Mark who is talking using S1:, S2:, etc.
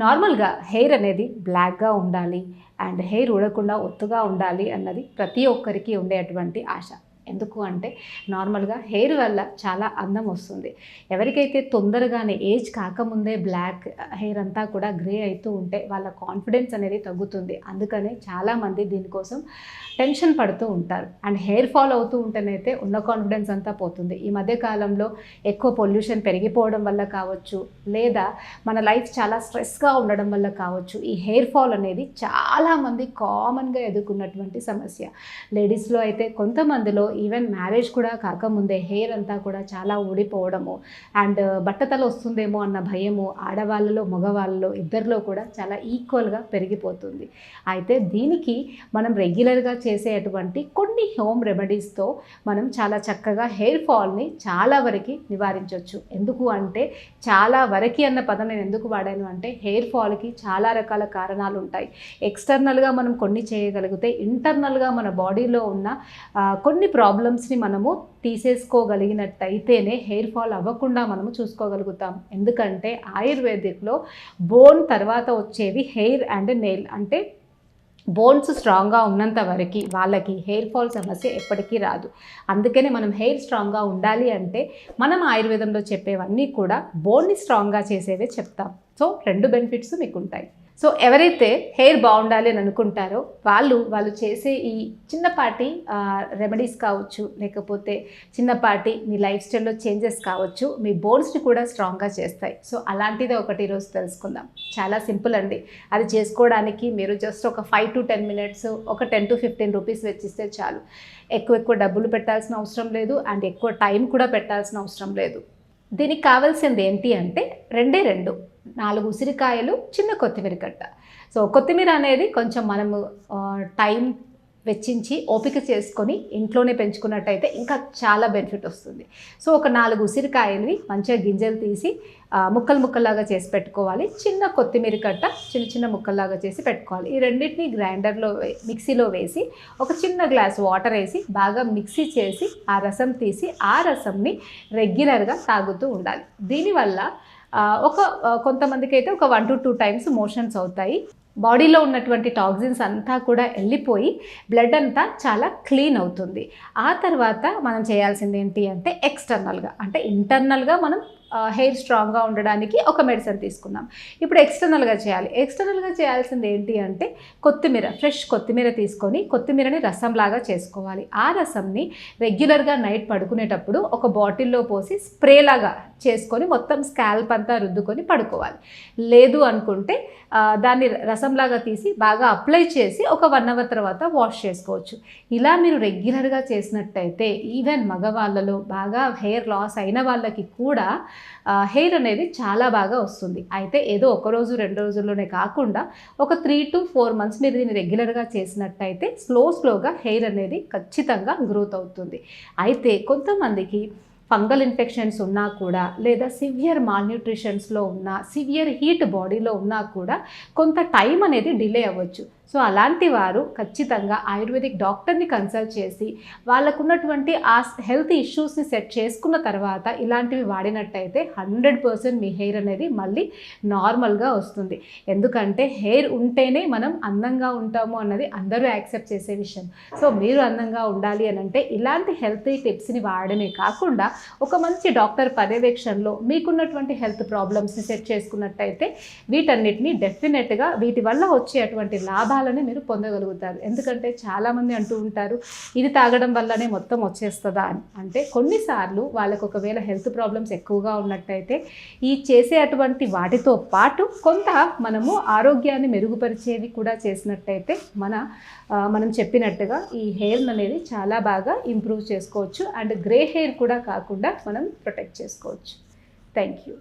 S1: నార్మల్గా హెయిర్ అనేది బ్లాక్గా ఉండాలి అండ్ హెయిర్ ఊడకుండా ఒత్తుగా ఉండాలి అన్నది ప్రతి ఒక్కరికి ఉండేటువంటి ఆశ. ఎందుకు అంటే నార్మల్గా హెయిర్ వల్ల చాలా అందం వస్తుంది. ఎవరికైతే తొందరగానే ఏజ్ కాకముందే బ్లాక్ హెయిర్ అంతా కూడా గ్రే అవుతూ ఉంటే వాళ్ళ కాన్ఫిడెన్స్ అనేది తగ్గుతుంది. అందుకనే చాలామంది దీనికోసం టెన్షన్ పడుతూ ఉంటారు. అండ్ హెయిర్ ఫాల్ అవుతూ ఉంటేనైతే ఉన్న కాన్ఫిడెన్స్ అంతా పోతుంది. ఈ మధ్య కాలంలో ఎక్కువ పొల్యూషన్ పెరిగిపోవడం వల్ల కావచ్చు, లేదా మన లైఫ్ చాలా స్ట్రెస్గా ఉండడం వల్ల కావచ్చు, ఈ హెయిర్ ఫాల్ అనేది చాలామంది కామన్గా ఎదుర్కొన్నటువంటి సమస్య. లేడీస్లో అయితే కొంతమందిలో ఈవెన్ మ్యారేజ్ కూడా కాకముందే హెయిర్ అంతా కూడా చాలా ఊడిపోవడము అండ్ బట్టతల వస్తుందేమో అన్న భయము ఆడవాళ్ళలో మగవాళ్ళలో ఇద్దరిలో కూడా చాలా ఈక్వల్గా పెరిగిపోతుంది. అయితే దీనికి మనం రెగ్యులర్గా చేసేటువంటి కొన్ని హోమ్ రెమెడీస్తో మనం చాలా చక్కగా హెయిర్ ఫాల్ని చాలా వరకు నివారించవచ్చు. ఎందుకు అంటే చాలా వరకు అన్న పదం నేను ఎందుకు వాడాను అంటే హెయిర్ ఫాల్కి చాలా రకాల కారణాలు ఉంటాయి. ఎక్స్టర్నల్గా మనం కొన్ని చేయగలిగితే ఇంటర్నల్గా మన బాడీలో ఉన్న కొన్ని ప్రాబ్లమ్స్ని మనము తీసేసుకోగలిగినట్టయితేనే హెయిర్ ఫాల్ అవ్వకుండా మనము చూసుకోగలుగుతాం. ఎందుకంటే ఆయుర్వేదిక్లో బోన్ తర్వాత వచ్చేవి హెయిర్ అండ్ నెయిల్. అంటే బోన్స్ స్ట్రాంగ్గా ఉన్నంత వరకు వాళ్ళకి హెయిర్ ఫాల్ సమస్య ఎప్పటికీ రాదు. అందుకనే మనం హెయిర్ స్ట్రాంగ్గా ఉండాలి అంటే మనం ఆయుర్వేదంలో చెప్పేవన్నీ కూడా బోన్ని స్ట్రాంగ్గా చేసేవే చెప్తాం. సో 2 బెనిఫిట్స్ మీకు ఉంటాయి. సో ఎవరైతే హెయిర్ బాగుండాలి అని అనుకుంటారో వాళ్ళు చేసే ఈ చిన్నపాటి రెమెడీస్ కావచ్చు, లేకపోతే చిన్నపాటి మీ లైఫ్ స్టైల్లో చేంజెస్ కావచ్చు, మీ బోన్స్ని కూడా స్ట్రాంగ్గా చేస్తాయి. సో అలాంటిదే ఒకటి ఈరోజు తెలుసుకుందాం. చాలా సింపుల్ అండి. అది చేసుకోవడానికి మీరు జస్ట్ ఒక 5 to 10 minutes, ఒక 10 to 15 రూపీస్ వెచ్చిస్తే చాలు. ఎక్కువ డబ్బులు పెట్టాల్సిన అవసరం లేదు అండ్ ఎక్కువ టైం కూడా పెట్టాల్సిన అవసరం లేదు. దీనికి కావాల్సింది ఏంటి అంటే 2 4 ఉసిరికాయలు, చిన్న కొత్తిమీర కట్ట. సో కొత్తిమీర అనేది కొంచెం మనము టైం వెచ్చించి ఓపిక చేసుకొని ఇంట్లోనే పెంచుకున్నట్టయితే ఇంకా చాలా బెనిఫిట్ వస్తుంది. సో ఒక 4 ఉసిరికాయలని మంచిగా గింజలు తీసి ముక్కల్లాగా చేసి పెట్టుకోవాలి. చిన్న కొత్తిమీర కట్ట చిన్న ముక్కల్లాగా చేసి పెట్టుకోవాలి. ఈ రెండింటిని మిక్సీలో వేసి ఒక చిన్న గ్లాస్ వాటర్ వేసి బాగా మిక్సీ చేసి ఆ రసం తీసి ఆ రసంని రెగ్యులర్గా తాగుతూ ఉండాలి. దీనివల్ల కొంతమందికి అయితే ఒక 1 to 2 times మోషన్స్ అవుతాయి. బాడీలో ఉన్నటువంటి టాక్సిన్స్ అంతా కూడా వెళ్ళిపోయి బ్లడ్ అంతా చాలా క్లీన్ అవుతుంది. ఆ తర్వాత మనం చేయాల్సింది ఏంటి అంటే ఎక్స్టర్నల్గా, అంటే ఇంటర్నల్గా మనం హెయిర్ స్ట్రాంగ్గా ఉండడానికి ఒక మెడిసిన్ తీసుకున్నాం. ఇప్పుడు ఎక్స్టర్నల్గా చేయాల్సింది ఏంటి అంటే ఫ్రెష్ కొత్తిమీర తీసుకొని కొత్తిమీరని రసంలాగా చేసుకోవాలి. ఆ రసంని రెగ్యులర్గా నైట్ పడుకునేటప్పుడు ఒక బాటిల్లో పోసి స్ప్రేలాగా చేసుకొని మొత్తం స్కాల్ప్ అంతా రుద్దుకొని పడుకోవాలి. లేదు అనుకుంటే దాన్ని రసంలాగా తీసి బాగా అప్లై చేసి ఒక 1 hour తర్వాత వాష్ చేసుకోవచ్చు. ఇలా మీరు రెగ్యులర్గా చేసినట్టయితే ఈవెన్ మగవాళ్ళలో బాగా హెయిర్ లాస్ అయిన వాళ్ళకి కూడా హెయిర్ అనేది చాలా బాగా వస్తుంది. అయితే ఏదో 1 రోజు 2 రోజుల్లోనే కాకుండా ఒక 3 to 4 months మీరు దీన్ని రెగ్యులర్గా చేసినట్టయితే స్లోగా హెయిర్ అనేది ఖచ్చితంగా గ్రోత్ అవుతుంది. అయితే కొంతమందికి ఫంగల్ ఇన్ఫెక్షన్స్ ఉన్నా కూడా, లేదా సివియర్ మాల్న్యూట్రిషన్స్లో ఉన్నా, సివియర్ హీట్ బాడీలో ఉన్నా కూడా కొంత టైం అనేది డిలే అవ్వచ్చు. సో అలాంటి వారు ఖచ్చితంగా ఆయుర్వేదిక్ డాక్టర్ని కన్సల్ట్ చేసి వాళ్ళకున్నటువంటి ఆ హెల్త్ ఇష్యూస్ని సెట్ చేసుకున్న తర్వాత ఇలాంటివి వాడినట్టయితే 100% మీ హెయిర్ అనేది మళ్ళీ నార్మల్గా వస్తుంది. ఎందుకంటే హెయిర్ ఉంటేనే మనం అందంగా ఉంటాము అన్నది అందరూ యాక్సెప్ట్ చేసే విషయం. సో మీరు అందంగా ఉండాలి అని అంటే ఇలాంటి హెల్తీ టిప్స్ని వాడమే కాకుండా ఒక మంచి డాక్టర్ పర్యవేక్షణలో మీకున్నటువంటి హెల్త్ ప్రాబ్లమ్స్ని సెట్ చేసుకున్నట్టయితే వీటన్నిటిని డెఫినెట్గా వీటి వల్ల వచ్చేటువంటి లాభాలని మీరు పొందగలుగుతారు. ఎందుకంటే చాలామంది అంటూ ఉంటారు ఇది తాగడం వల్లనే మొత్తం వచ్చేస్తుందా అని. అంటే కొన్నిసార్లు వాళ్ళకు ఒకవేళ హెల్త్ ప్రాబ్లమ్స్ ఎక్కువగా ఉన్నట్టయితే ఈ చేసే అటువంటి వాటితో పాటు కొంత మనము ఆరోగ్యాన్ని మెరుగుపరిచేవి కూడా చేసినట్టయితే మనం చెప్పినట్టుగా ఈ హెయిర్ అనేది చాలా బాగా ఇంప్రూవ్ చేసుకోవచ్చు అండ్ గ్రే హెయిర్ కూడా కాకుండా మనం ప్రొటెక్ట్ చేసుకోవచ్చు. Thank you.